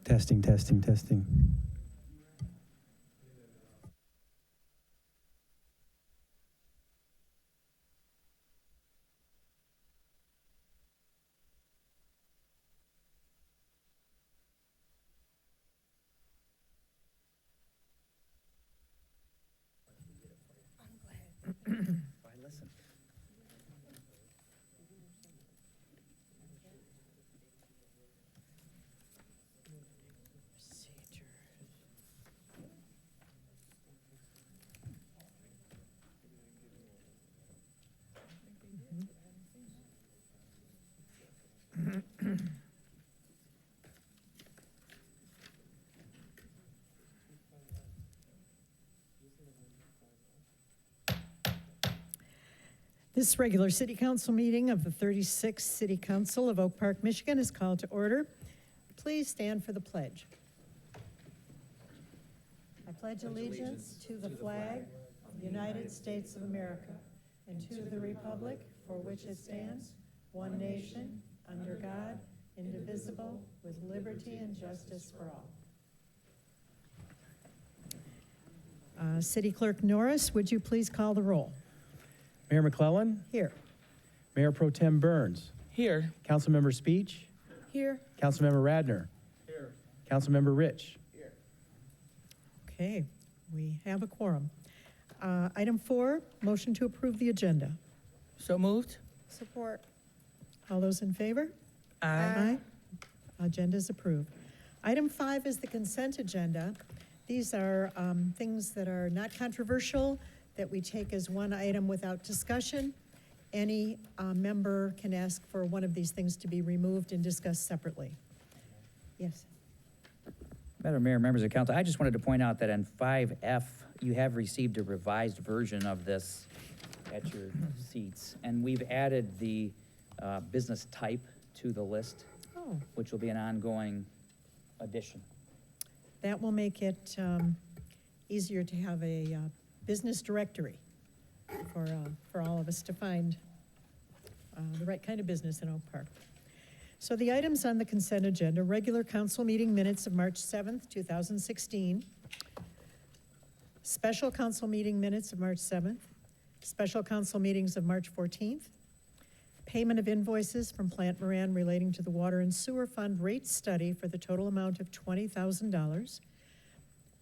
Testing, testing, testing. Listen. This regular City Council meeting of the 36th City Council of Oak Park, Michigan is called to order. Please stand for the pledge. I pledge allegiance to the flag of the United States of America and to the republic for which it stands, one nation, under God, indivisible, with liberty and justice for all. City Clerk Norris, would you please call the roll? Mayor McClellan, Here. Mayor Pro Tem Burns, Here. Councilmember Speech, Here. Councilmember Radner, Here. Councilmember Rich. Okay, we have a quorum. Item 4, motion to approve the agenda. So moved. Support. All those in favor? Aye. Agenda is approved. Item 5 is the consent agenda. These are things that are not controversial, that we take as one item without discussion. Any member can ask for one of these things to be removed and discussed separately. Yes. Madam Mayor, members of council, I just wanted to point out that in 5F, you have received a revised version of this at your seats. And we've added the business type to the list, Oh, which will be an ongoing addition. that will make it easier to have a business directory for all of us to find the right kind of business in Oak Park. So the items on the consent agenda: regular council meeting minutes of March 7th, 2016, special council meeting minutes of March 7th, special council meetings of March 14th, payment of invoices from Plant Moran relating to the Water and Sewer Fund rate study for the total amount of $20,000,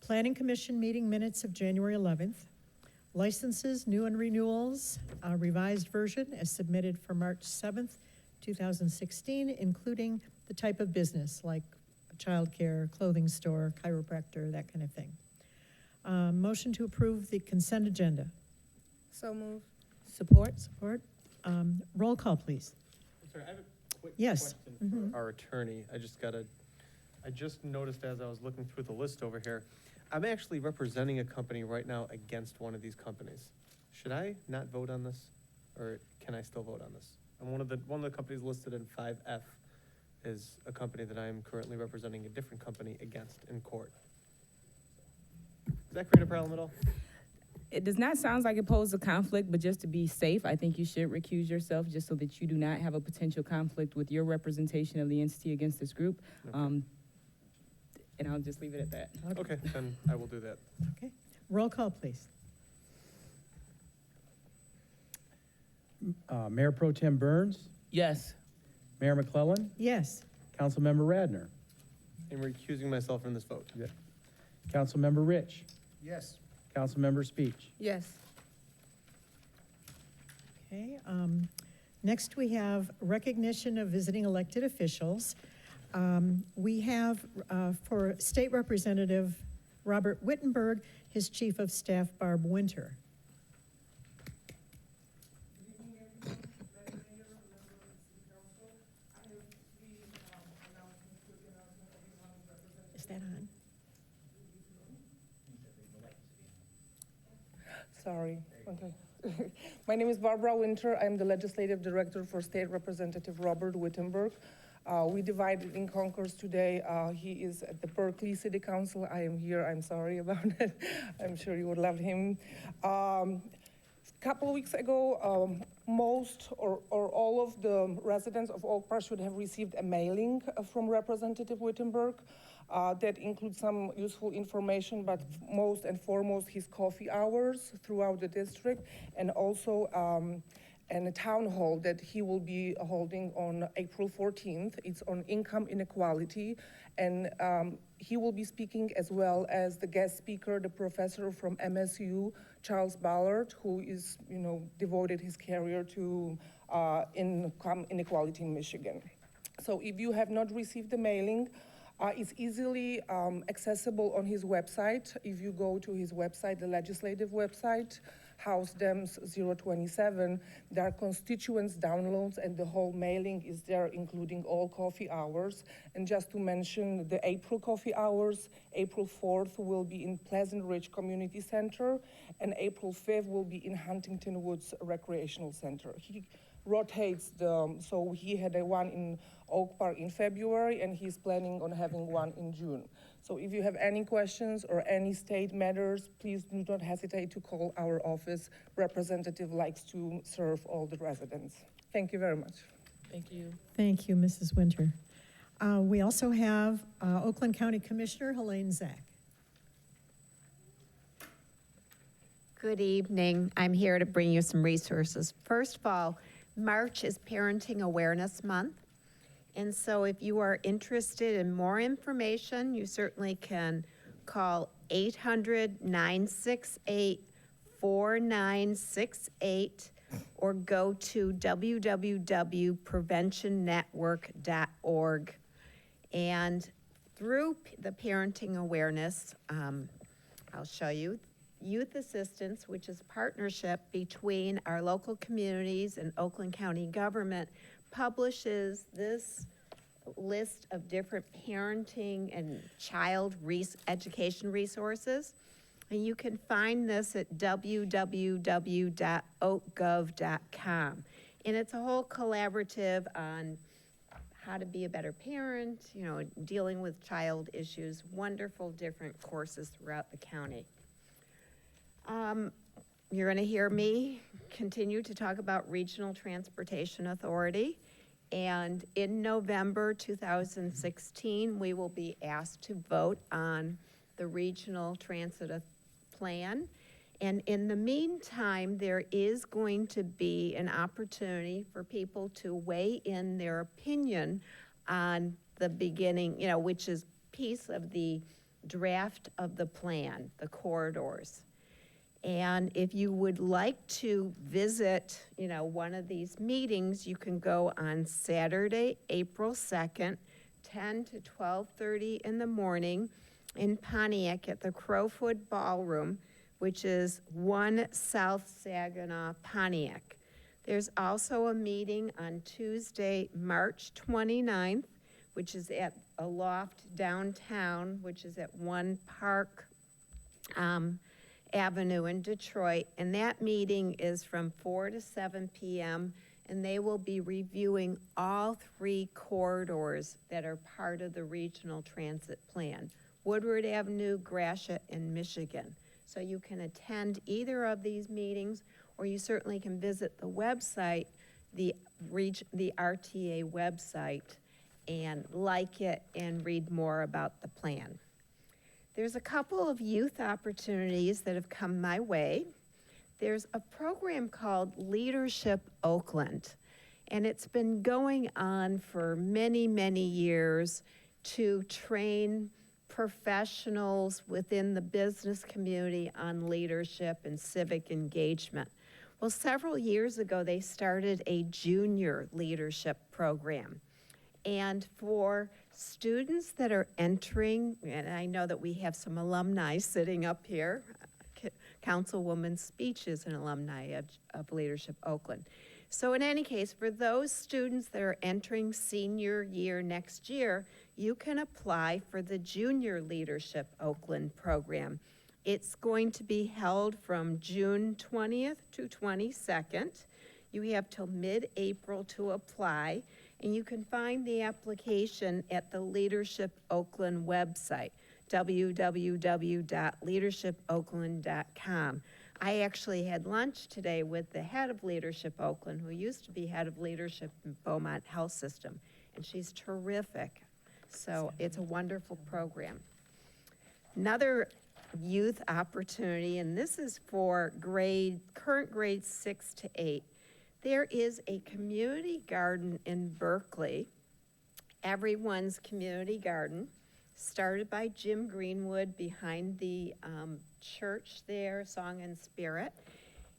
Planning Commission meeting minutes of January 11th, licenses, new and renewals, a revised version as submitted for March 7th, 2016, including the type of business like childcare, clothing store, chiropractor, that kind of thing. Motion to approve the consent agenda. So moved. Support. Support. Roll call, please. Sorry, I have a quick Yes. question for our attorney. I just noticed as I was looking through the list over here, I'm actually representing a company right now against one of these companies. Should I not vote on this, or can I still vote on this? And one of the companies listed in 5F is a company that I am currently representing a different company against in court. Does that create a problem at all? It does not sound like it poses a conflict, but just to be safe, I think you should recuse yourself just so that you do not have a potential conflict with your representation of the entity against this group. Okay. And I'll just leave it at that. Okay, then I will do that. Okay. Roll call, please. Mayor Pro Tem Burns, Yes. Mayor McClellan, Yes. Councilmember Radner, I'm recusing myself from this vote. Councilmember Rich, Yes. Councilmember Speech. Yes. Okay. Next, we have recognition of visiting elected officials. We have for State Representative Robert Wittenberg, his Chief of Staff Barb Winter. Is that on? Sorry. Okay. My name is Barbara Winter. I'm the Legislative Director for State Representative Robert Wittenberg. We divided in Concourse today. He is at the Berkeley City Council. I am here. I'm sorry about it. I'm sure you would love him. A couple of weeks ago, most or all of the residents of Oak Park should have received a mailing from Representative Wittenberg. That includes some useful information, but most and foremost, his coffee hours throughout the district, and also and a town hall that he will be holding on April 14th. It's on income inequality, and he will be speaking as well as the guest speaker, the professor from MSU, Charles Ballard, who is, devoted his career to income inequality in Michigan. So if you have not received the mailing, it's easily accessible on his website. If you go to his website, the legislative website, House Dems 027, there are constituents downloads, and the whole mailing is there, including all coffee hours. And just to mention the April coffee hours, April 4th will be in Pleasant Ridge Community Center, and April 5th will be in Huntington Woods Recreational Center. He rotates so he had a one in Oak Park in February, and he's planning on having one in June. So if you have any questions or any state matters, please do not hesitate to call our office. Representative likes to serve all the residents. Thank you very much. Thank you. Thank you, Mrs. Winter. We also have Oakland County Commissioner Helene Zach. Good evening. I'm here to bring you some resources. First of all, March is Parenting Awareness Month. And so if you are interested in more information, you certainly can call 800-968-4968 or go to www.preventionnetwork.org. And through the parenting awareness, I'll show you, Youth Assistance, which is a partnership between our local communities and Oakland County government, publishes this list of different parenting and child education resources. And you can find this at www.oakgov.com. And it's a whole collaborative on how to be a better parent, dealing with child issues, wonderful different courses throughout the county. You're going to hear me continue to talk about Regional Transportation Authority. And in November 2016, we will be asked to vote on the Regional Transit Plan. And in the meantime, there is going to be an opportunity for people to weigh in their opinion on the beginning, which is piece of the draft of the plan, the corridors. And if you would like to visit, one of these meetings, you can go on Saturday, April 2nd, 10 to 12:30 in the morning in Pontiac at the Crowfoot Ballroom, which is 1 South Saginaw, Pontiac. There's also a meeting on Tuesday, March 29th, which is at a loft downtown, which is at 1 Park Avenue in Detroit, and that meeting is from 4 to 7 p.m., and they will be reviewing all 3 corridors that are part of the Regional Transit Plan, Woodward Avenue, Gratiot, and Michigan. So you can attend either of these meetings, or you certainly can visit the website, the RTA website, and like it and read more about the plan. There's a couple of youth opportunities that have come my way. There's a program called Leadership Oakland, and it's been going on for many, many years to train professionals within the business community on leadership and civic engagement. Well, several years ago, they started a junior leadership program. And for students that are entering, and I know that we have some alumni sitting up here, Councilwoman Speech is an alumni of Leadership Oakland. So in any case, for those students that are entering senior year next year, you can apply for the Junior Leadership Oakland program. It's going to be held from June 20th to 22nd. You have till mid-April to apply, and you can find the application at the Leadership Oakland website, www.leadershipoakland.com. I actually had lunch today with the head of Leadership Oakland, who used to be head of leadership in Beaumont Health System, and she's terrific. So it's a wonderful program. Another youth opportunity, and this is for current grades 6 to 8. There is a community garden in Berkeley, Everyone's Community Garden, started by Jim Greenwood behind the church there, Song and Spirit.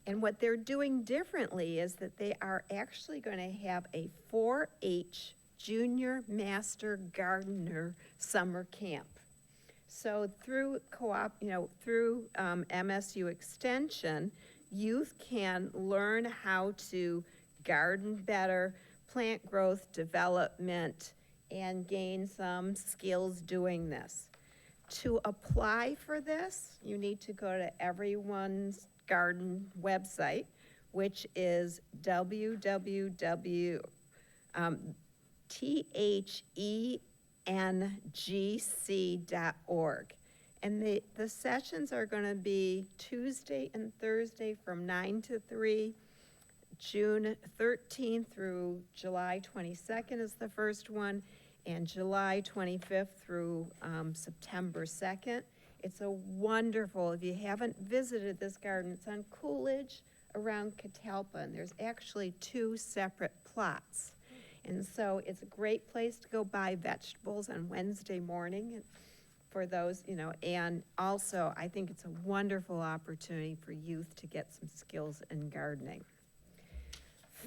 And what they're doing differently is that they are actually going to have a 4-H Junior Master Gardener Summer Camp. So through MSU Extension, youth can learn how to garden better, plant growth development, and gain some skills doing this. To apply for this, you need to go to Everyone's Garden website, which is thengc.org. And the sessions are going to be Tuesday and Thursday from 9 to 3. June 13th through July 22nd is the first one, and July 25th through September 2nd. It's a wonderful, if you haven't visited this garden, it's on Coolidge around Catalpa, and there's actually 2 separate plots. And so it's a great place to go buy vegetables on Wednesday morning for those, and also I think it's a wonderful opportunity for youth to get some skills in gardening.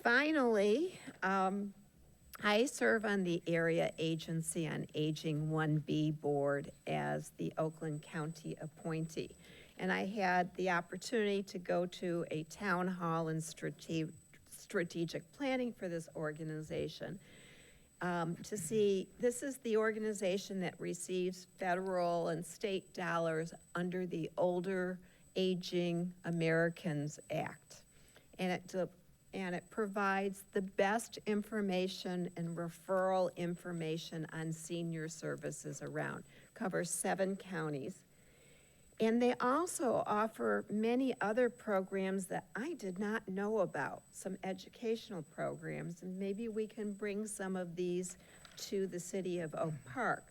Finally, I serve on the Area Agency on Aging 1B board as the Oakland County appointee. And I had the opportunity to go to a town hall in strategic planning for this organization to see, this is the organization that receives federal and state dollars under the Older Aging Americans Act. And it provides the best information and referral information on senior services around, covers 7 counties. And they also offer many other programs that I did not know about, some educational programs, and maybe we can bring some of these to the city of Oak Park.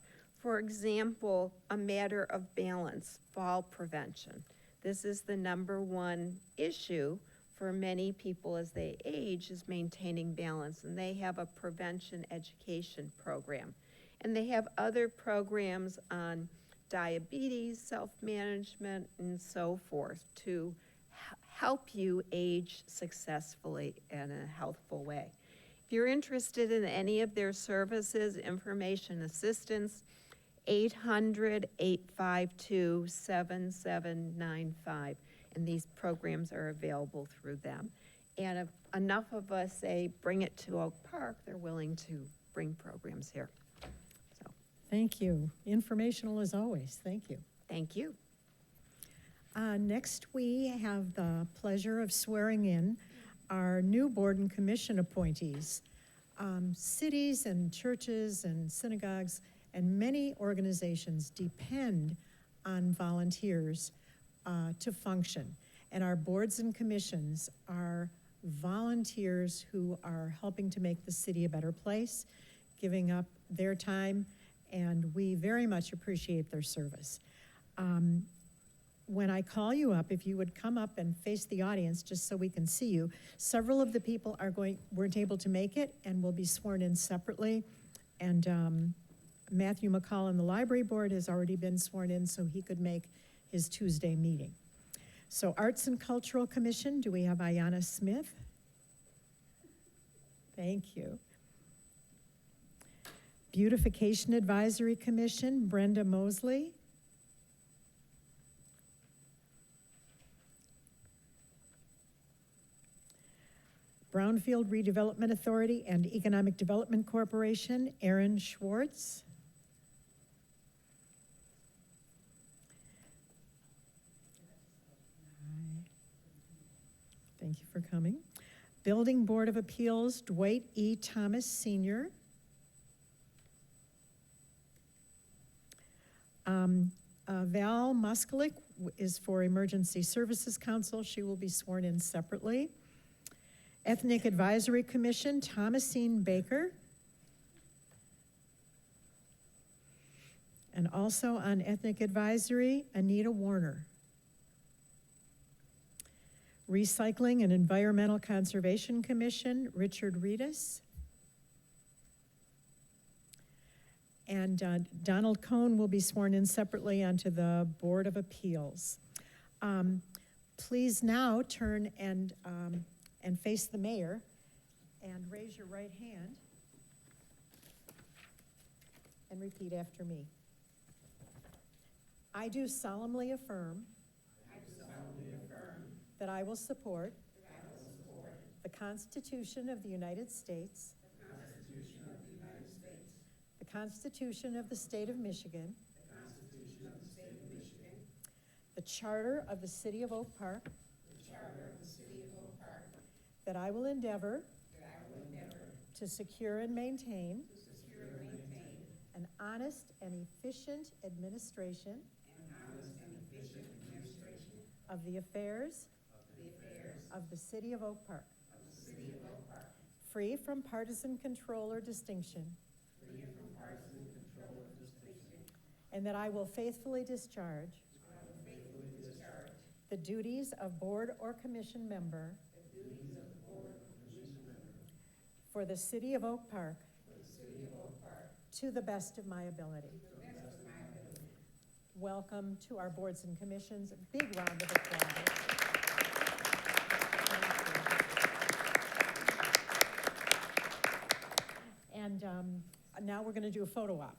For example, A Matter of Balance, fall prevention. This is the #1 issue for many people as they age, is maintaining balance, and they have a prevention education program. And they have other programs on diabetes, self-management, and so forth to help you age successfully in a healthful way. If you're interested in any of their services, information assistance, 800-852-7795. And these programs are available through them. And if enough of us say, bring it to Oak Park, they're willing to bring programs here. So, Thank you. Informational as always. Thank you. thank you. Next, we have the pleasure of swearing in our new board and commission appointees. Cities and churches and synagogues and many organizations depend on volunteers to function. And our boards and commissions are volunteers who are helping to make the city a better place, giving up their time, and we very much appreciate their service. When I call you up, if you would come up and face the audience just so we can see you. Several of the people weren't able to make it and will be sworn in separately. And Matthew McCall on the library board has already been sworn in so he could make his Tuesday meeting. So Arts and Cultural Commission, do we have Ayanna Smith? Thank you. Beautification Advisory Commission, Brenda Mosley. Brownfield Redevelopment Authority and Economic Development Corporation, Aaron Schwartz. Thank you for coming. Building Board of Appeals, Dwight E. Thomas Sr. Val Moskalik is for Emergency Services Council. She will be sworn in separately. Ethnic Advisory Commission, Thomasine Baker. And also on Ethnic Advisory, Anita Warner. Recycling and Environmental Conservation Commission, Richard Reedus. And Donald Cohn will be sworn in separately onto the Board of Appeals. Please now turn and face the mayor and raise your right hand and repeat after me. I do solemnly affirm that I will support the Constitution of the United States, the Constitution of the State of Michigan, the Charter of the City of Oak Park, that I will endeavor to secure and maintain an honest and efficient administration of the affairs of the City of Oak Park, free from partisan control or distinction, and that I will faithfully discharge the duties of board or commission member for the City of Oak Park to the best of my ability. Welcome to our boards and commissions. A big round of applause. And now we're going to do a photo op.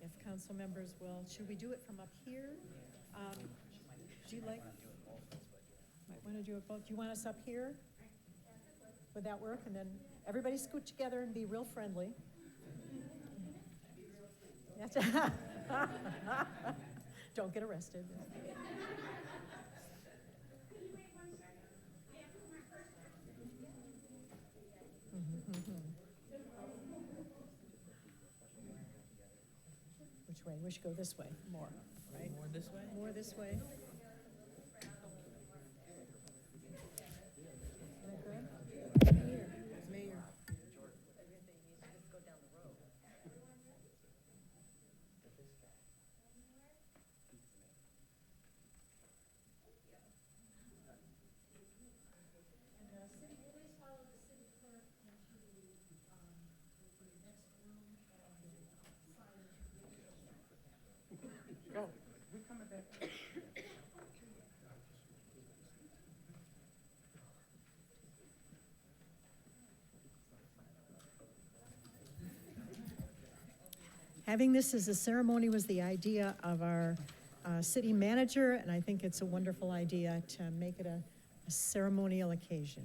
If council members will, should we do it from up here? Do you like? Might want to do it both. Do you want us up here? Would that work? And then everybody scoot together and be real friendly. Don't get arrested. Which way? We should go this way more, right? More this way? More this way. Mayor. Having this as a ceremony was the idea of our city manager, and I think it's a wonderful idea to make it a ceremonial occasion.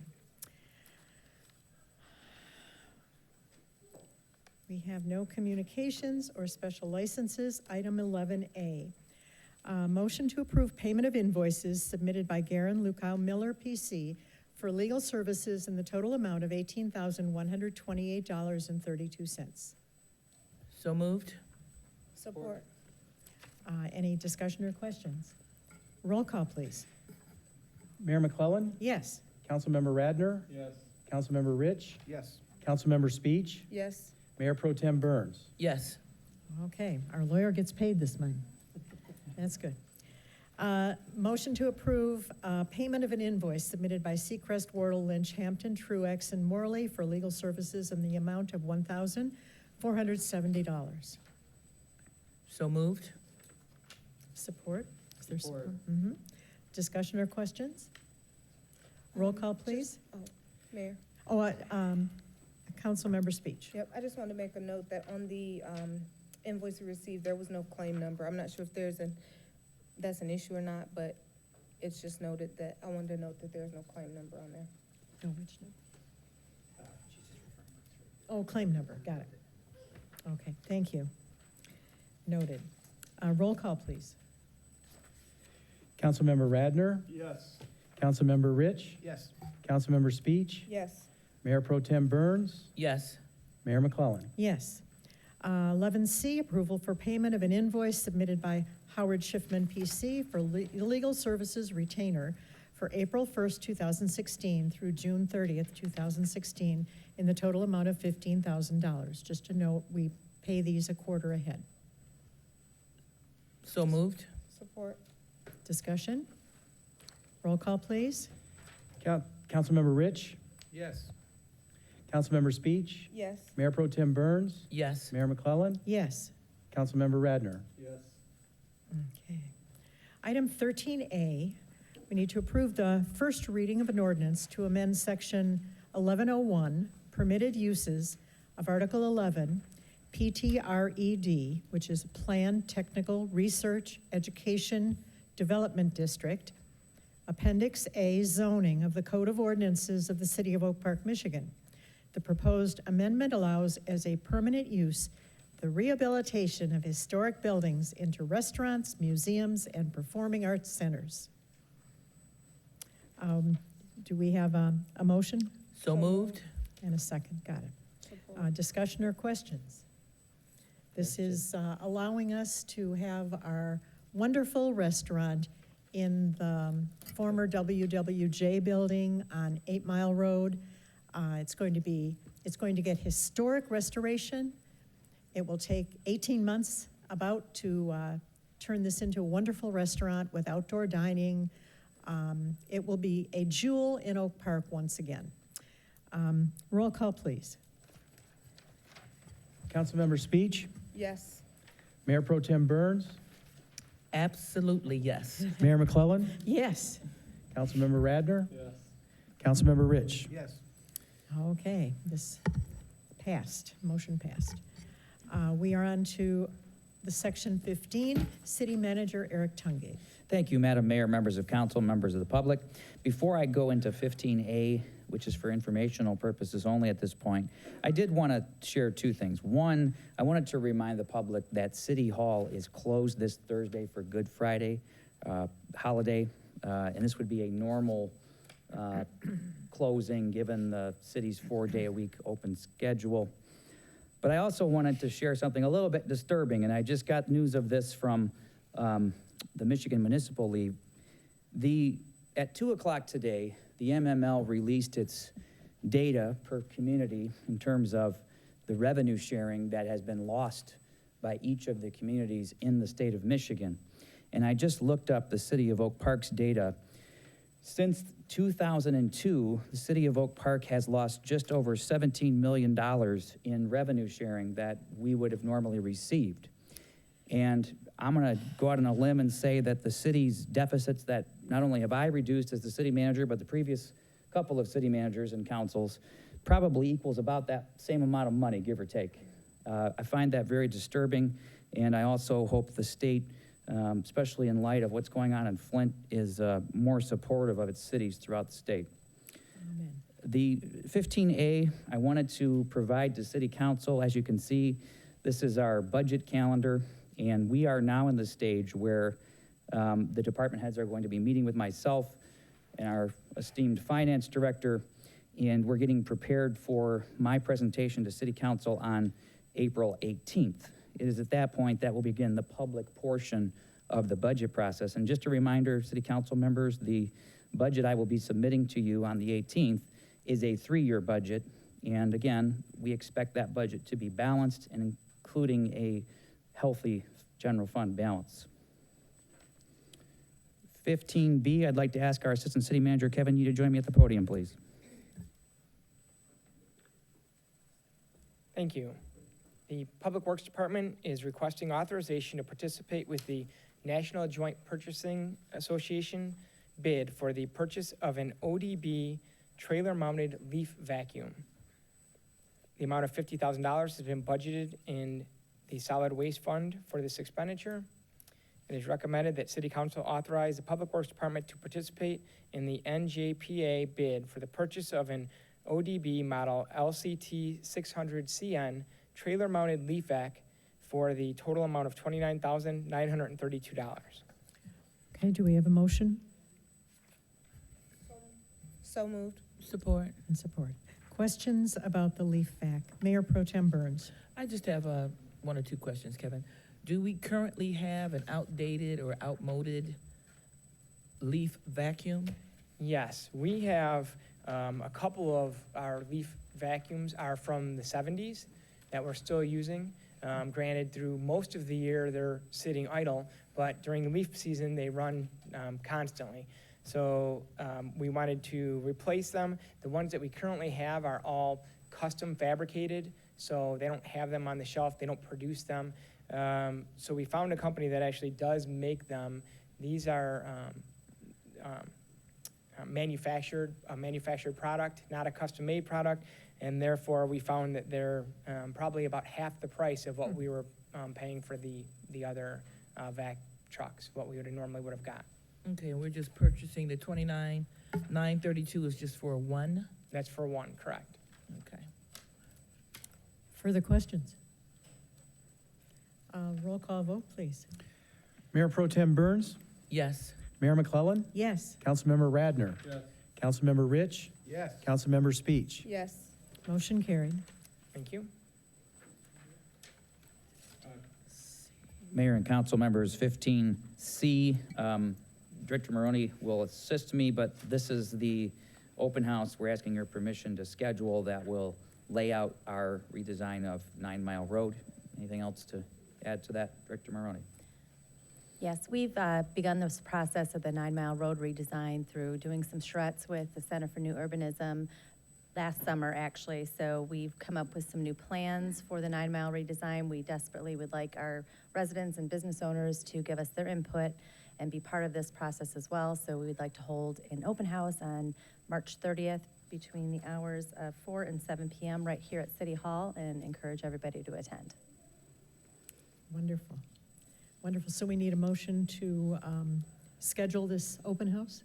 We have no communications or special licenses. Item 11A. Motion to approve payment of invoices submitted by Garen Lukow Miller, PC, for legal services in the total amount of $18,128.32. So moved? Support. Any discussion or questions? Roll call, please. Mayor McClellan? Yes. Councilmember Radner? Yes. Councilmember Rich? Yes. Councilmember Speech? Yes. Mayor Pro Tem Burns? Yes. Okay, our lawyer gets paid this month. That's good. Motion to approve payment of an invoice submitted by Seacrest, Wardle, Lynch, Hampton, Truex, and Morley for legal services in the amount of $1,470. So moved? Support? Is there Support. Mhm. Discussion or questions? Roll call, please. Mayor, Councilmember Speech. yep, I just wanted to make a note that on the invoice we received, there was no claim number. I'm not sure if that's an issue or not, but it's just noted that, I wanted to note that there's no claim number on there. Oh, which number? Oh, claim number, got it. Okay, thank you. Noted. Roll call, please. Councilmember Radner? Yes. Councilmember Rich? Yes. Councilmember Speech? Yes. Mayor Pro Tem Burns? Yes. Mayor McClellan? Yes. 11C, approval for payment of an invoice submitted by Howard Schiffman, PC, for legal services retainer for April 1st, 2016 through June 30th, 2016, in the total amount of $15,000. Just to note, we pay these a quarter ahead. So moved? Support. Discussion? Roll call, please. Councilmember Rich, Yes. Councilmember Speech, Yes. Mayor Pro Tem Burns, Yes. Mayor McClellan, Yes. Councilmember Radner. Yes. Okay. Item 13A, we need to approve the first reading of an ordinance to amend Section 1101, Permitted Uses of Article 11, PTRED, which is Planned Technical Research Education Development District, Appendix A zoning of the Code of Ordinances of the City of Oak Park, Michigan. The proposed amendment allows as a permanent use the rehabilitation of historic buildings into restaurants, museums, and performing arts centers. Do we have a motion So moved? and a second? Got it. Discussion or questions? This is allowing us to have our wonderful restaurant in the former WWJ building on 8 Mile Road. It's going to get historic restoration. It will take 18 months about to turn this into a wonderful restaurant with outdoor dining. It will be a jewel in Oak Park once again. Roll call, please. Councilmember Speech, Yes. Mayor Pro Tem Burns, Absolutely yes. Mayor McClellan, Yes. Councilmember Radner, Yes. Councilmember Rich. Yes. Okay, this passed, motion passed. We are on to the section 15, City Manager Eric Tungate. Thank you, Madam Mayor, members of council, members of the public. Before I go into 15A, which is for informational purposes only at this point, I did want to share two things. One, I wanted to remind the public that City Hall is closed this Thursday for Good Friday holiday, and this would be a normal closing given the city's 4-day-a-week open schedule. But I also wanted to share something a little bit disturbing, and I just got news of this from the Michigan Municipal League. At 2 o'clock today, the MML released its data per community in terms of the revenue sharing that has been lost by each of the communities in the state of Michigan. And I just looked up the City of Oak Park's data. Since 2002, the City of Oak Park has lost just over $17 million in revenue sharing that we would have normally received. And I'm going to go out on a limb and say that the city's deficits that not only have I reduced as the city manager, but the previous couple of city managers and councils probably equals about that same amount of money, give or take. I find that very disturbing, and I also hope the state, especially in light of what's going on in Flint, is more supportive of its cities throughout the state. Amen. The 15A, I wanted to provide to City Council. As you can see, this is our budget calendar, and we are now in the stage where the department heads are going to be meeting with myself and our esteemed finance director, and we're getting prepared for my presentation to City Council on April 18th. It is at that point that will begin the public portion of the budget process. And just a reminder, City Council members, the budget I will be submitting to you on the 18th is a 3-year budget. And again, we expect that budget to be balanced and including a healthy general fund balance. 15B, I'd like to ask our Assistant City Manager, Kevin Yee, to join me at the podium, please. Thank you. The Public Works Department is requesting authorization to participate with the National Joint Purchasing Association bid for the purchase of an ODB trailer-mounted leaf vacuum. The amount of $50,000 has been budgeted in the Solid Waste Fund for this expenditure. It is recommended that City Council authorize the Public Works Department to participate in the NJPA bid for the purchase of an ODB model LCT 600CN trailer-mounted leaf vac for the total amount of $29,932. Okay, do we have a motion So moved. Support. and support? Questions about the leaf vac? Mayor Pro Tem Burns. I just have one or two questions, Kevin. Do we currently have an outdated or outmoded leaf vacuum? Yes, we have a couple of our leaf vacuums are from the 70s. that we're still using. Granted, through most of the year, they're sitting idle, but during the leaf season, they run constantly. So we wanted to replace them. The ones that we currently have are all custom fabricated, so they don't have them on the shelf, they don't produce them. So we found a company that actually does make them. These are a manufactured product, not a custom-made product, and therefore we found that they're probably about half the price of what we were paying for the other vac trucks, what we normally would have got. Okay, we're just purchasing the 29,932 is just for one? That's for one, correct? Okay. Further questions? Roll call vote, please. Mayor Pro Tem Burns, Yes. Mayor McClellan, Yes, Councilmember Radner. Yes. Councilmember Rich, Yes. Councilmember Speech. Yes. motion carried. Thank you. Mayor and council members, 15C, Director Maroney will assist me, but this is the open house we're asking your permission to schedule that will lay out our redesign of 9 Mile Road. Anything else to add to that, Director Maroney? Yes, we've begun this process of the 9 Mile Road redesign through doing some charrettes with the Center for New Urbanism last summer, actually. So we've come up with some new plans for the 9 Mile redesign. We desperately would like our residents and business owners to give us their input and be part of this process as well. So we would like to hold an open house on March 30th between the hours of 4 and 7 p.m. right here at City Hall, and encourage everybody to attend. Wonderful. Wonderful. So we need a motion to schedule this open house?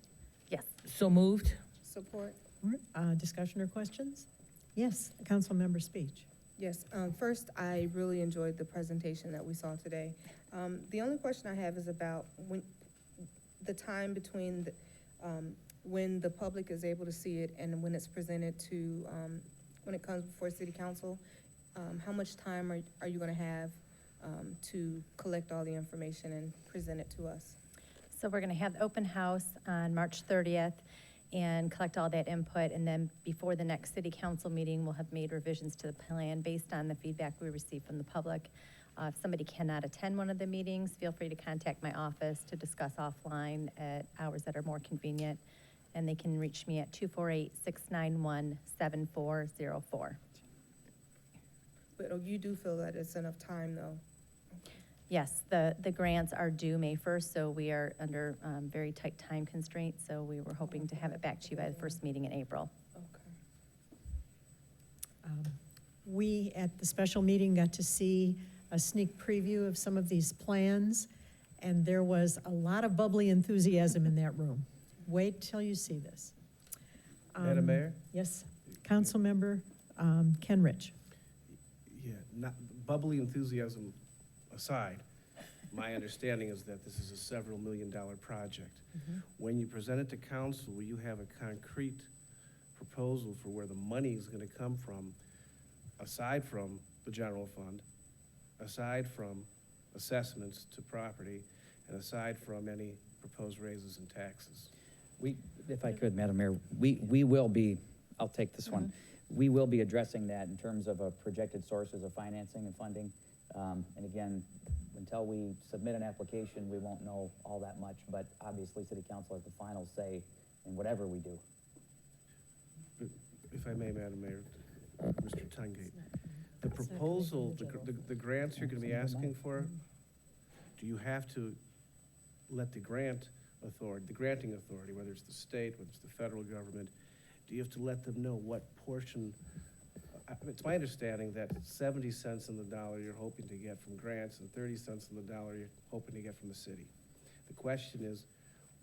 Yes. So moved? Support. Discussion or questions? Yes, Councilmember Speech. Yes, first, I really enjoyed the presentation that we saw today. The only question I have is about the time between when the public is able to see it and when it's presented to, when it comes before City Council. How much time are you gonna have to collect all the information and present it to us? So we're going to have the open house on March 30th and collect all that input, and then before the next city council meeting, we'll have made revisions to the plan based on the feedback we received from the public. If somebody cannot attend one of the meetings, feel free to contact my office to discuss offline at hours that are more convenient, and they can reach me at 248-691-7404. But you do feel that it's enough time, though? Yes, the grants are due May 1st, so we are under very tight time constraints, so we were hoping to have it back to you by the first meeting in April. Okay. We, at the special meeting, got to see a sneak preview of some of these plans, and there was a lot of bubbly enthusiasm in that room. Wait till you see this. Madam Mayor? Yes, Councilmember Ken Rich. Yeah, not bubbly enthusiasm aside, my understanding is that this is a several million-dollar project. When you present it to council, will you have a concrete proposal for where the money is gonna come from, aside from the general fund, aside from assessments to property, and aside from any proposed raises in taxes? If I could, Madam Mayor, we will be, I'll take this one. We will be addressing that in terms of projected sources of financing and funding. And again, until we submit an application, we won't know all that much, but obviously City Council has the final say in whatever we do. If I may, Madam Mayor, Mr. Tungate, the proposal, the grants you're gonna be asking for, do you have to let the granting authority, whether it's the state, whether it's the federal government, do you have to let them know what portion? It's my understanding that 70 cents on the dollar you're hoping to get from grants and 30 cents on the dollar you're hoping to get from the city. The question is,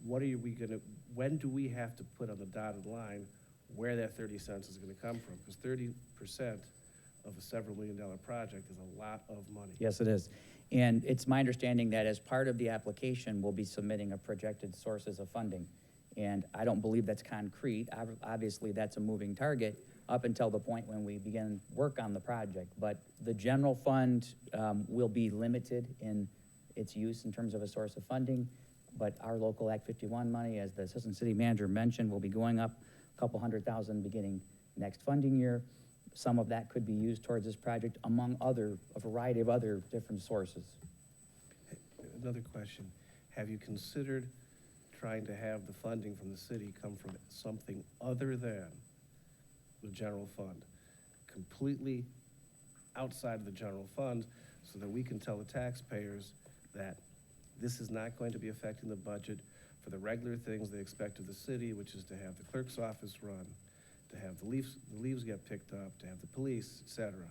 when do we have to put on the dotted line where that 30 cents is gonna come from? Because 30% of a several million-dollar project is a lot of money. Yes, it is. And it's my understanding that as part of the application, we'll be submitting a projected sources of funding. And I don't believe that's concrete. Obviously, that's a moving target up until the point when we begin work on the project. But the general fund will be limited in its use in terms of a source of funding. But our local Act 51 money, as the Assistant City Manager mentioned, will be going up a couple $100,000 beginning next funding year. some of that could be used towards this project, among a variety of other different sources. Another question. Have you considered trying to have the funding from the city come from something other than the general fund? Completely outside of the general fund, so that we can tell the taxpayers that this is not going to be affecting the budget for the regular things they expect of the city, which is to have the clerk's office run, to have the leaves get picked up, to have the police, et cetera.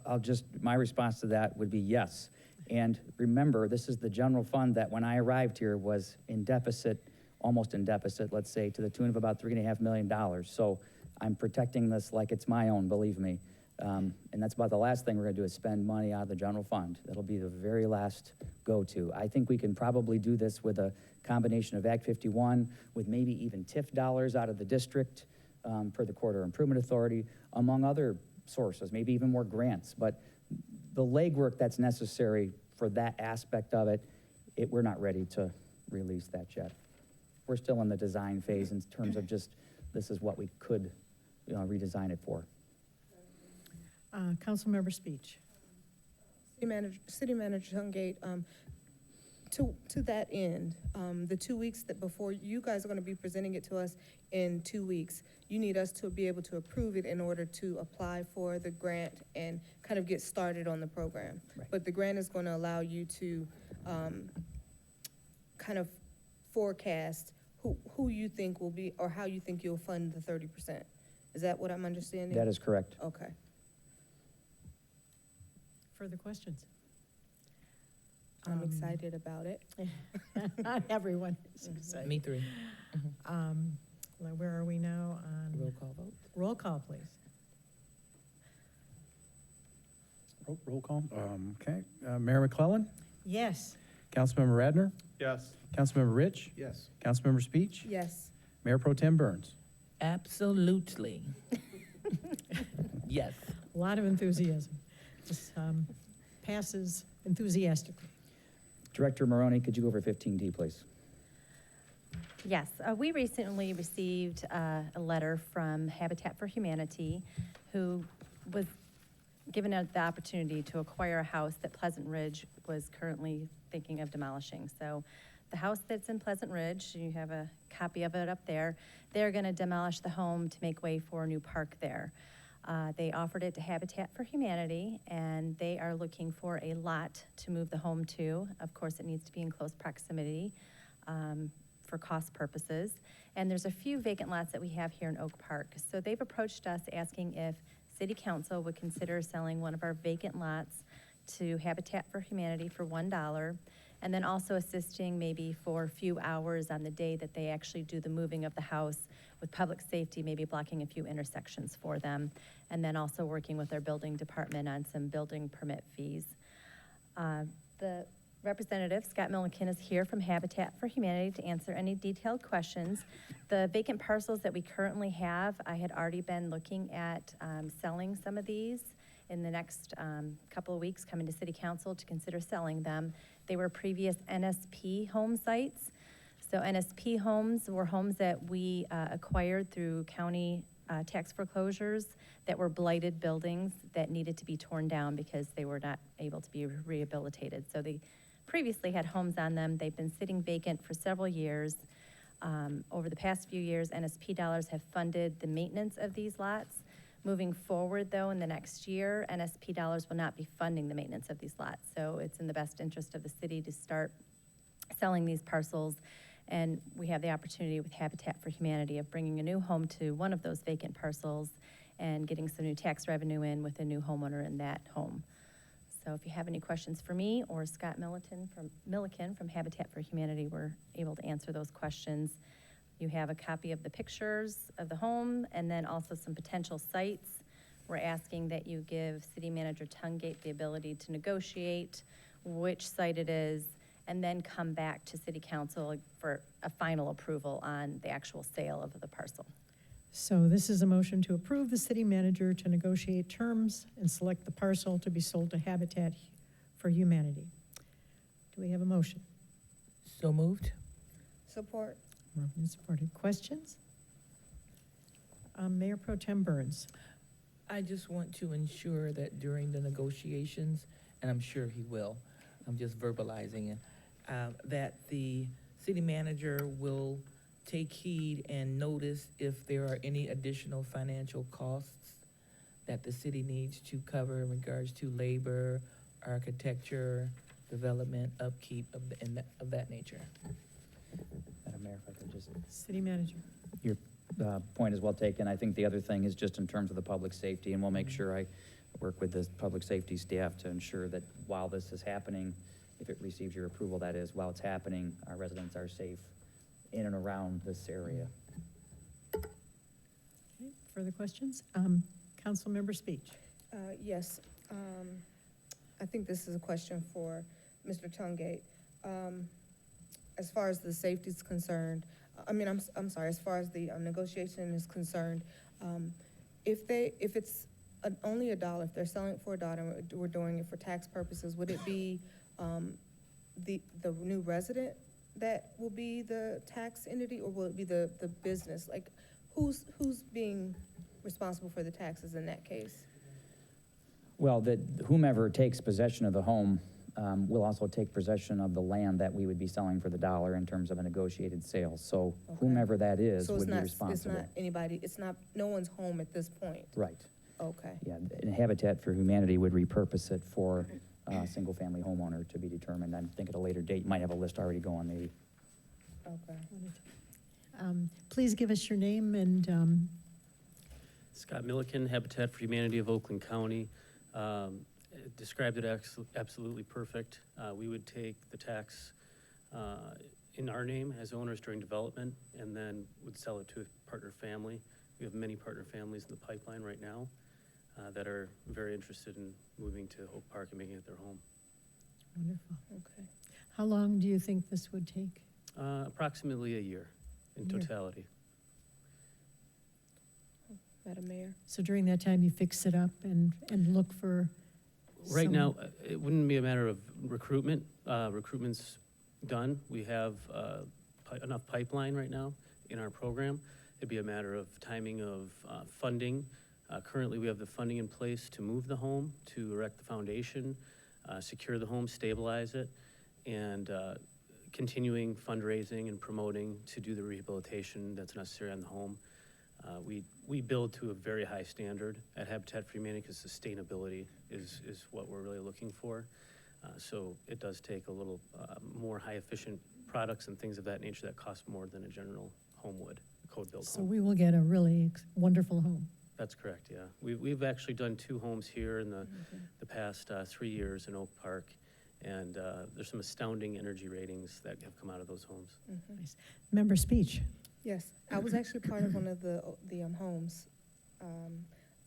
I'll just, my response to that would be yes. And remember, this is the general fund that when I arrived here was in deficit, almost in deficit, let's say, to the tune of about $3.5 million. So I'm protecting this like it's my own, believe me. And that's about the last thing we're gonna do is spend money out of the general fund. That'll be the very last go-to. I think we can probably do this with a combination of Act 51, with maybe even TIF dollars out of the district, per the Corridor Improvement Authority, among other sources, maybe even more grants. But the legwork that's necessary for that aspect of it, we're not ready to release that yet. We're still in the design phase in terms of just, this is what we could, redesign it for. Councilmember Speech. City Manager Tungate, to that end, the 2 weeks that before, you guys are gonna be presenting it to us in 2 weeks. You need us to be able to approve it in order to apply for the grant and kind of get started on the program. Right. But the grant is gonna allow you to, kind of forecast who you think will be, or how you think you'll fund the 30%. Is that what I'm understanding? That is correct. Okay. Further questions? I'm excited about it. Not everyone is excited. Me three. Where are we now on? Roll call vote. Roll call, please. Roll call. Okay. Mayor McClellan, Yes. Councilmember Radner, Yes. Councilmember Rich, Yes. Councilmember Speech, Yes. Mayor Pro Tem Burns. Absolutely. Yes. A lot of enthusiasm. This passes enthusiastically. Director Maroney, could you go over 15D, please? Yes, we recently received a letter from Habitat for Humanity, who was given the opportunity to acquire a house that Pleasant Ridge was currently thinking of demolishing. So the house that's in Pleasant Ridge, you have a copy of it up there, they're going to demolish the home to make way for a new park there. They offered it to Habitat for Humanity, and they are looking for a lot to move the home to. Of course, it needs to be in close proximity for cost purposes. And there's a few vacant lots that we have here in Oak Park. So they've approached us asking if City Council would consider selling one of our vacant lots to Habitat for Humanity for $1, and then also assisting maybe for a few hours on the day that they actually do the moving of the house with public safety, maybe blocking a few intersections for them, and then also working with our building department on some building permit fees. The representative, Scott Milliken, is here from Habitat for Humanity to answer any detailed questions. The vacant parcels that we currently have, I had already been looking at selling some of these in the next couple of weeks, coming to City Council to consider selling them. They were previous NSP home sites. So NSP homes were homes that we acquired through county tax foreclosures that were blighted buildings that needed to be torn down because they were not able to be rehabilitated. So they previously had homes on them. They've been sitting vacant for several years. Over the past few years, NSP dollars have funded the maintenance of these lots. Moving forward, though, in the next year, NSP dollars will not be funding the maintenance of these lots. So it's in the best interest of the city to start selling these parcels. And we have the opportunity with Habitat for Humanity of bringing a new home to one of those vacant parcels and getting some new tax revenue in with a new homeowner in that home. So if you have any questions for me or Scott Milliken from Habitat for Humanity, we're able to answer those questions. You have a copy of the pictures of the home and then also some potential sites. We're asking that you give City Manager Tungate the ability to negotiate which site it is and then come back to City Council for a final approval on the actual sale of the parcel. So this is a motion to approve the city manager to negotiate terms and select the parcel to be sold to Habitat for Humanity. Do we have a motion? So moved. Support. Moved and supported. Questions? Mayor Pro Tem Burns. I just want to ensure that during the negotiations, and I'm sure he will, I'm just verbalizing it, that the city manager will take heed and notice if there are any additional financial costs that the city needs to cover in regards to labor, architecture, development, upkeep of that nature. Madam Mayor, if I could just, City manager. your point is well taken. I think the other thing is just in terms of the public safety, and we'll make sure I work with the public safety staff to ensure that while this is happening, if it receives your approval, that is, while it's happening, our residents are safe in and around this area. Okay, further questions? Councilmember Speech. Yes, I think this is a question for Mr. Tungate. As far as the safety is concerned, I'm sorry, as far as the negotiation is concerned, if it's only $1, if they're selling it for $1 and we're doing it for tax purposes, would it be the new resident that will be the tax entity, or will it be the business? Like, who's being responsible for the taxes in that case? Well, that whomever takes possession of the home will also take possession of the land that we would be selling for the $1 in terms of a negotiated sale. So Okay. whomever that is So would be it's responsible. not anybody, no one's home at this point? Right. Okay. Yeah, and Habitat for Humanity would repurpose it for a single-family homeowner to be determined. I think at a later date, you might have a list already going, maybe. Okay. Please give us your name and, Scott Milliken, Habitat for Humanity of Oakland County. Described it absolutely perfect. We would take the tax in our name as owners during development, and then would sell it to a partner family. We have many partner families in the pipeline right now that are very interested in moving to Oak Park and making it their home. wonderful. Okay. How long do you think this would take? Approximately a year in Year. totality. Madam Mayor? So during that time, you fix it up and look for Right some- now, it wouldn't be a matter of recruitment. Recruitment's done. We have enough pipeline right now in our program. It'd be a matter of timing of funding. Currently, we have the funding in place to move the home, to erect the foundation, secure the home, stabilize it, and continuing fundraising and promoting to do the rehabilitation that's necessary on the home. We build to a very high standard at Habitat for Humanity because sustainability is what we're really looking for. So it does take a little more high-efficient products and things of that nature that cost more than a general home would, a code-built So home. we will get a really wonderful home. That's correct, yeah. We've actually done 2 homes here in the past 3 years in Oak Park, and there's some astounding energy ratings that have come out of those homes. Nice. Member Speech. Yes, I was actually part of one of the homes. I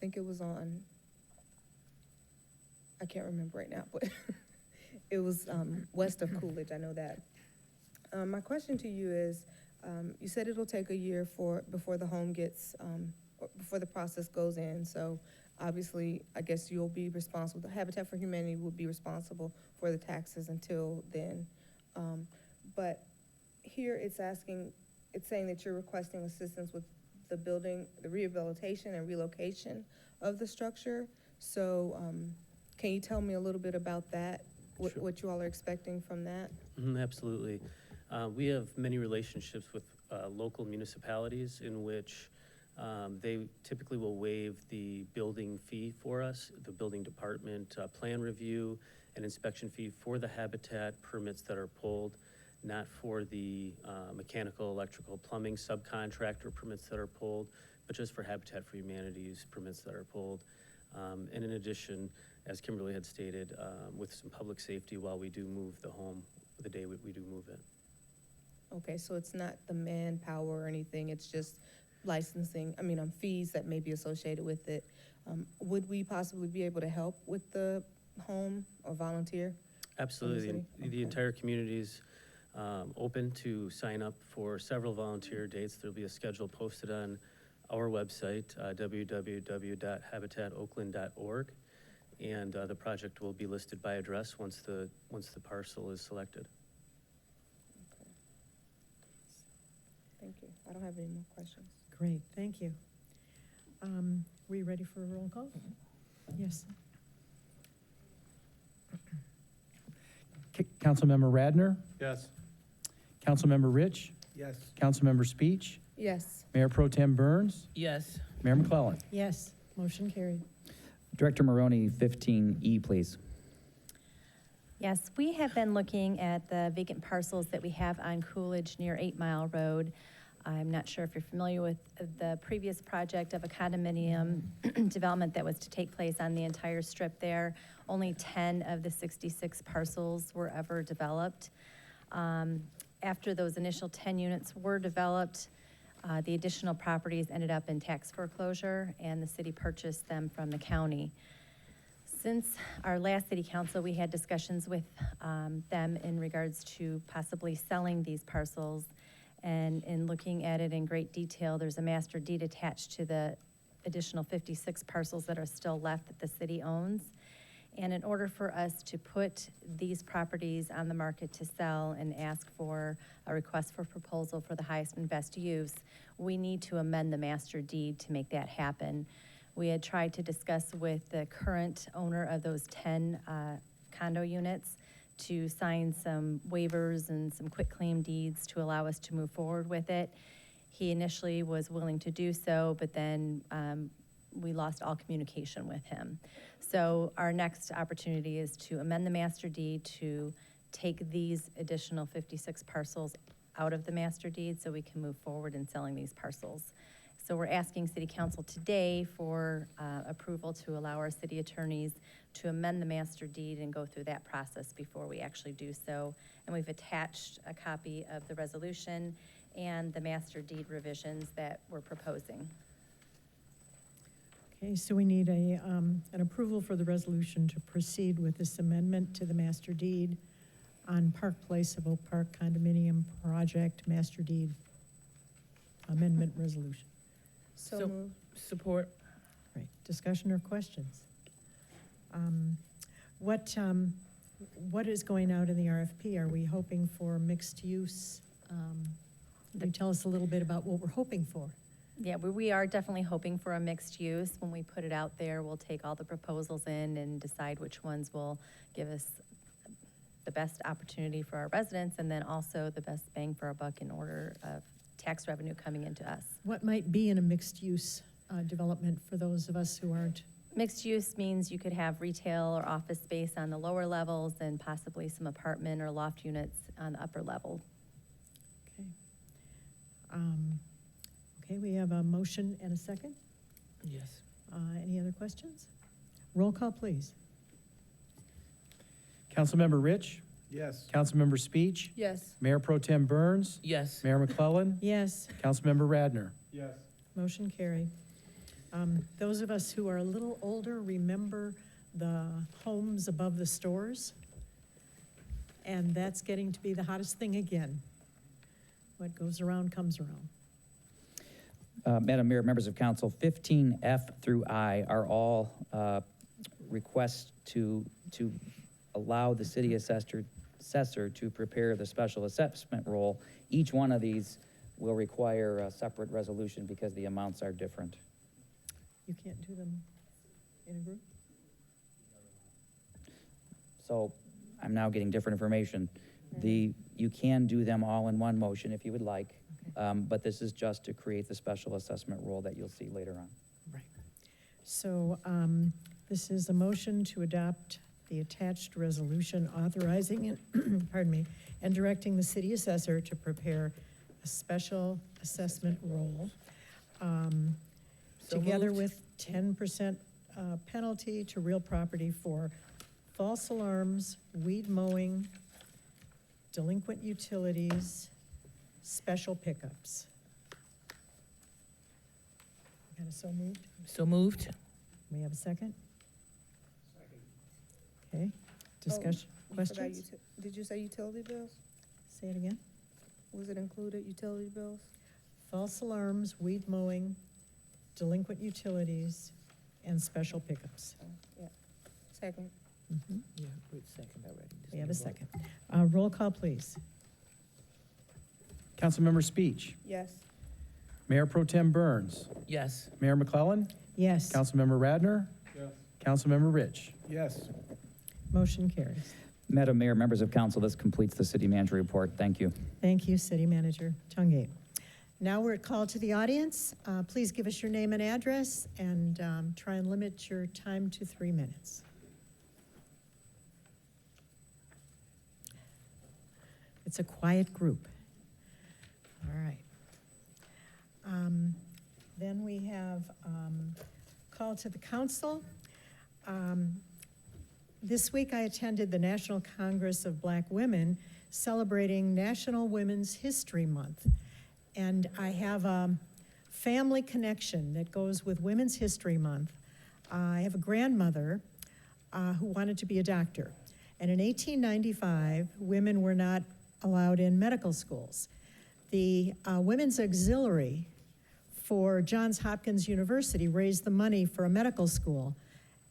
think it was on, I can't remember right now, but it was west of Coolidge, I know that. My question to you is, you said it'll take a year before the home gets, before the process goes in, so obviously, I guess you'll be responsible, the Habitat for Humanity will be responsible for the taxes until then. But here it's saying that you're requesting assistance with the building, the rehabilitation and relocation of the structure. So, can you tell me a little bit about that? Sure. What you all are expecting from that? Absolutely. We have many relationships with local municipalities in which they typically will waive the building fee for us, the building department plan review and inspection fee for the habitat permits that are pulled, not for the mechanical, electrical, plumbing subcontractor permits that are pulled, but just for Habitat for Humanity's permits that are pulled. And in addition, as Kimberly had stated, with some public safety while we do move the home, the day we do move it. Okay, so it's not the manpower or anything, it's just licensing, fees that may be associated with it. Would we possibly be able to help with the home or volunteer? Absolutely. city? The Okay. entire community's open to sign up for several volunteer dates. There'll be a schedule posted on our website, www.habitatoakland.org, and the project will be listed by address once the parcel is selected. Okay. Thank you. I don't have any more questions. Great, thank you. We ready for a roll call? Yes. Councilmember Radner, Yes. Councilmember Rich, Yes. Councilmember Speech, Yes. Mayor Pro Tem Burns, Yes. Mayor McClellan. Yes, motion carried. Director Maroney, 15E, please. Yes, we have been looking at the vacant parcels that we have on Coolidge near 8 Mile Road. I'm not sure if you're familiar with the previous project of a condominium development that was to take place on the entire strip there. Only 10 of the 66 parcels were ever developed. After those initial 10 units were developed, the additional properties ended up in tax foreclosure, and the city purchased them from the county. Since our last city council, we had discussions with them in regards to possibly selling these parcels. And in looking at it in great detail, there's a master deed attached to the additional 56 parcels that are still left that the city owns. And in order for us to put these properties on the market to sell and ask for a request for proposal for the highest and best use, we need to amend the master deed to make that happen. We had tried to discuss with the current owner of those 10 condo units to sign some waivers and some quitclaim deeds to allow us to move forward with it. He initially was willing to do so, but then we lost all communication with him. So our next opportunity is to amend the master deed to take these additional 56 parcels out of the master deed so we can move forward in selling these parcels. So we're asking City Council today for approval to allow our city attorneys to amend the master deed and go through that process before we actually do so. And we've attached a copy of the resolution and the master deed revisions that we're proposing. Okay, so we need an approval for the resolution to proceed with this amendment to the master deed on Park Place of Oak Park Condominium Project Master Deed Amendment Resolution. So moved. Support. Right, discussion or questions? What is going out in the RFP? Are we hoping for mixed use? Can you tell us a little bit about what we're hoping for? Yeah, we are definitely hoping for a mixed use. When we put it out there, we'll take all the proposals in and decide which ones will give us the best opportunity for our residents and then also the best bang for our buck in order of tax revenue coming into us. What might be in a mixed use development for those of us who aren't? Mixed use means you could have retail or office space on the lower levels and possibly some apartment or loft units on the upper level. Okay. Okay, we have a motion and a second. Yes. Any other questions? Roll call, please. Councilmember Rich, Yes. Councilmember Speech, Yes. Mayor Pro Tem Burns, Yes. Mayor McClellan, Yes, Councilmember Radner. Yes. motion carried. Those of us who are a little older remember the homes above the stores. And that's getting to be the hottest thing again. What goes around comes around. Madam Mayor, members of council, 15F through I are all requests to allow the city assessor to prepare the special assessment roll. Each one of these will require a separate resolution because the amounts are different. You can't do them in a group? So I'm now getting different information. You can do them all in one motion if you would like, but this is just to create the special assessment roll that you'll see later on. Right. So this is a motion to adopt the attached resolution authorizing, pardon me, and directing the city assessor to prepare a special assessment roll, So together moved. with 10% penalty to real property for false alarms, weed mowing, delinquent utilities, special pickups. Got a so moved? So moved. May I have a second? Okay, discussion, You forgot questions? Did you say utility bills? Say it again. Was it included, utility bills? False alarms, weed mowing, delinquent utilities, and special pickups. Yeah. Second. Mhm. Yeah, wait a second already. Just We have need a vote. second. Roll call, please. Councilmember Speech, Yes. Mayor Pro Tem Burns. Yes. Mayor McClellan. Yes, Councilmember Radner. Yes. Councilmember Rich. Yes. motion carries. Madam Mayor, members of council, this completes the city manager report. Thank you. Thank you, City Manager Tungate. Now we're at call to the audience. Please give us your name and address, and try and limit your time to 3 minutes. It's a quiet group. All right. Then we have call to the council. This week I attended the National Congress of Black Women celebrating National Women's History Month. And I have a family connection that goes with Women's History Month. I have a grandmother who wanted to be a doctor. And in 1895, women were not allowed in medical schools. The Women's Auxiliary for Johns Hopkins University raised the money for a medical school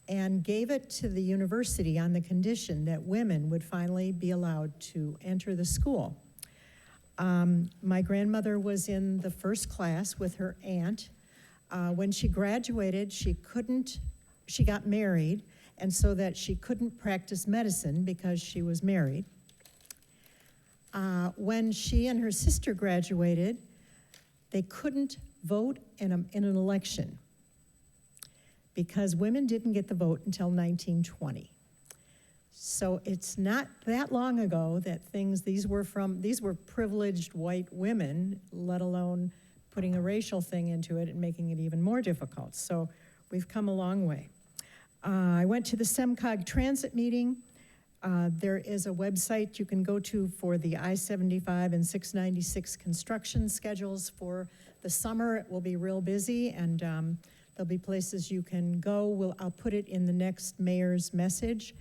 and gave it to the university on the condition that women would finally be allowed to enter the school. My grandmother was in the first class with her aunt. When she graduated, she got married, and so that she couldn't practice medicine because she was married. When she and her sister graduated, they couldn't vote in an election because women didn't get the vote until 1920. So it's not that long ago that these were privileged white women, let alone putting a racial thing into it and making it even more difficult. So we've come a long way. I went to the SEMCOG transit meeting. There is a website you can go to for the I-75 and 696 construction schedules for the summer. It will be real busy, and there'll be places you can go. I'll put it in the next mayor's message.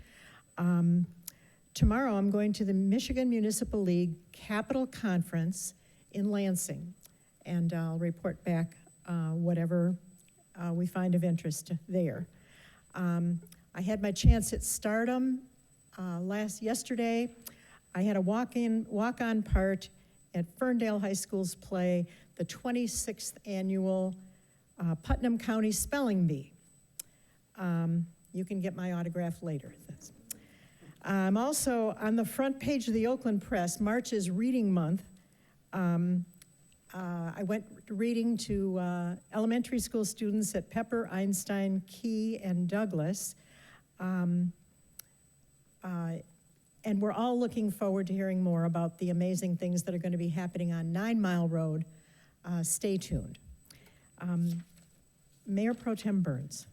Tomorrow I'm going to the Michigan Municipal League Capital Conference in Lansing, and I'll report back whatever we find of interest there. I had my chance at Stardom yesterday. I had a walk-on part at Ferndale High School's play, the 26th annual Putnam County Spelling Bee. You can get my autograph later. I'm also on the front page of the Oakland Press. March is Reading Month. I went reading to elementary school students at Pepper, Einstein, Key, and Douglas. And we're all looking forward to hearing more about the amazing things that are going to be happening on 9 Mile Road. Stay tuned. Mayor Pro Tem Burns.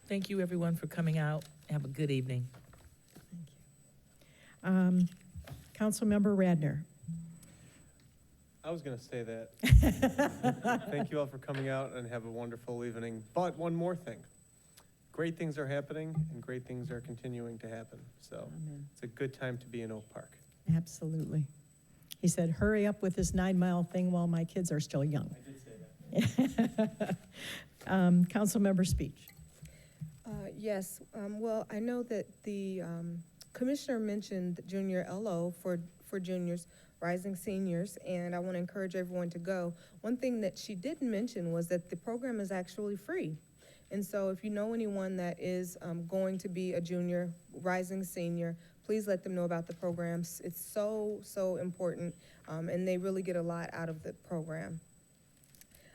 Thank you, everyone, for coming out. Have a good evening. Thank you. Councilmember Radner. I was going to say that. Thank you all for coming out and have a wonderful evening. But one more thing. Great things are happening and great things are continuing to happen. So Amen. It's a good time to be in Oak Park. Absolutely. He said, hurry up with this 9 Mile thing while my kids are still young. I did say that. Councilmember Speech. Yes, well, I know that the commissioner mentioned Junior LO for juniors, rising seniors, and I want to encourage everyone to go. One thing that she didn't mention was that the program is actually free. And so if you know anyone that is going to be a junior, rising senior, please let them know about the programs. It's so, so important, and they really get a lot out of the program.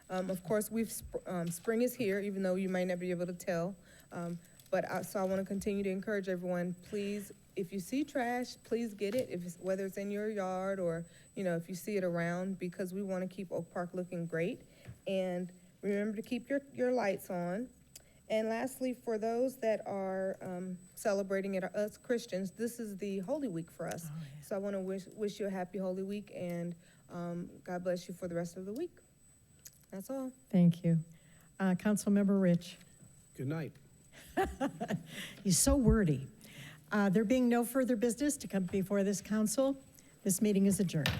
Of course, spring is here, even though you might not be able to tell. So I want to continue to encourage everyone, please, if you see trash, please get it, whether it's in your yard or, if you see it around, because we want to keep Oak Park looking great. And remember to keep your lights on. And lastly, for those that are celebrating it, us Christians, this is the Holy Week for us. Oh, yeah. So I want to wish you a happy Holy Week, and God bless you for the rest of the week. That's all. Thank you. Councilmember Rich. Good night. He's so wordy. There being no further business to come before this council, this meeting is adjourned.